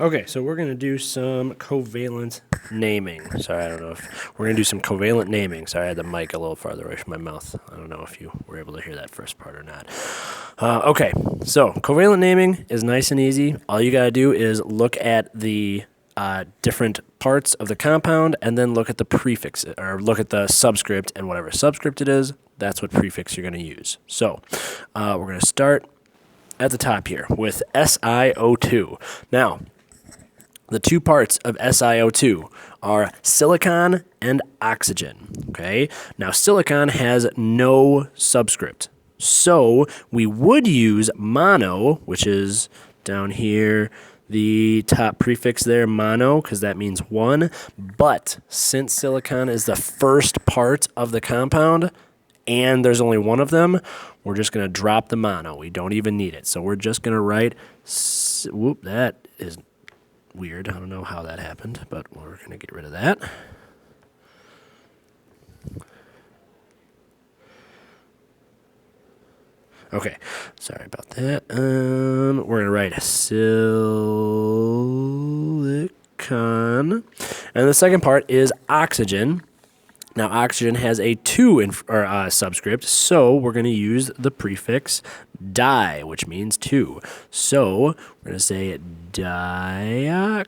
Okay, so we're going to do some covalent naming. Sorry, I don't know if we're going to do some covalent naming. Sorry, I had the mic a little farther away from my mouth. I don't know if you were able to hear that first part or not. Okay, so covalent naming is nice and easy. All you got to do is look at the different parts of the compound and then look at the prefix or look at the subscript, and whatever subscript it is, that's what prefix you're going to use. So we're going to start at the top here with SiO2. Now, the two parts of SiO2 are silicon and oxygen, okay? Now, silicon has no subscript, so we would use mono, which is down here, the top prefix there, mono, because that means one. But since silicon is the first part of the compound, and there's only one of them, we're just going to drop the mono. We don't even need it. So we're just going to write, whoop, that is weird. I don't know how that happened, but we're going to get rid of that. Okay, sorry about that. We're going to write silicon. And the second part is oxygen. Now, oxygen has a 2 subscript, so we're going to use the prefix di, which means 2. So we're going to say dioxide,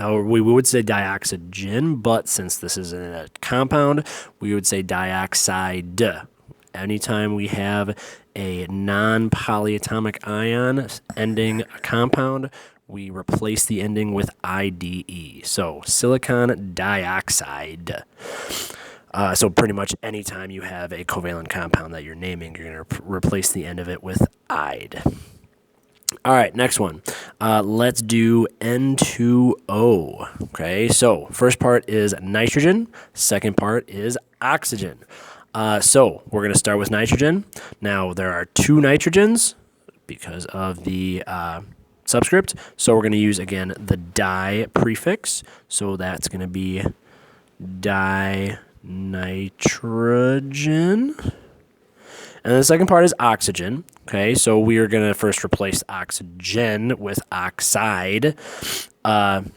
or we would say dioxygen, but since this is in a compound, we would say dioxide. Anytime we have a non-polyatomic ion ending a compound, we replace the ending with IDE. So silicon dioxide. So pretty much anytime you have a covalent compound that you're naming, you're going to replace the end of it with "ide." All right, next one. Let's do N2O. Okay, so first part is nitrogen. Second part is oxygen. So we're going to start with nitrogen. Now, there are 2 nitrogens because of the subscript. So we're going to use, again, the di prefix. So that's going to be dinitrogen. And the second part is oxygen. Okay, so we are going to first replace oxygen with oxide. And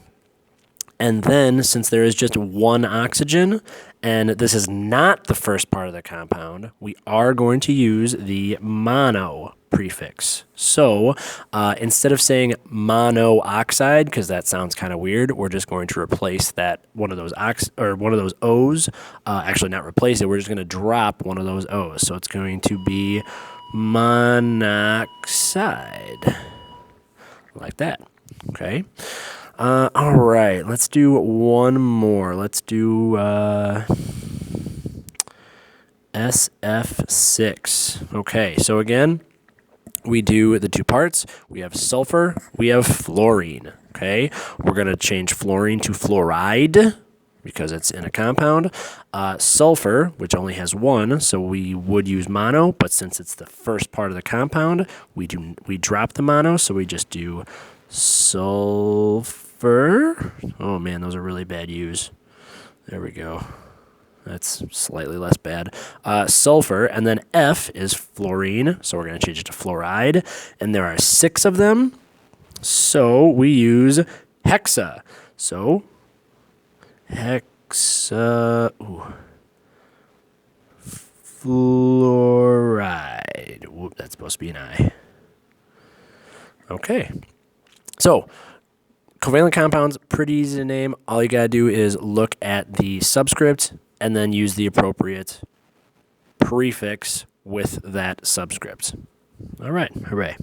then, since there is just one oxygen, and this is not the first part of the compound, we are going to use the mono prefix. So instead of saying monoxide, because that sounds kind of weird, we're just going to replace that one of those O's. Actually, not replace it. We're just going to drop one of those O's. So it's going to be monoxide, like that. Okay. All right, let's do one more. Let's do SF6. Okay, so again, we do the 2 parts. We have sulfur, we have fluorine. Okay, we're going to change fluorine to fluoride because it's in a compound. Sulfur, which only has 1, so we would use mono, but since it's the first part of the compound, we drop the mono, so we just do sulfur. Oh man, those are really bad U's. There we go. That's slightly less bad. Sulfur, and then F is fluorine, so we're going to change it to fluoride. And there are 6 of them, so we use hexa. So hexa fluoride. Whoop, that's supposed to be an I. Okay. So covalent compounds, pretty easy to name. All you got to do is look at the subscript and then use the appropriate prefix with that subscript. All right, hooray.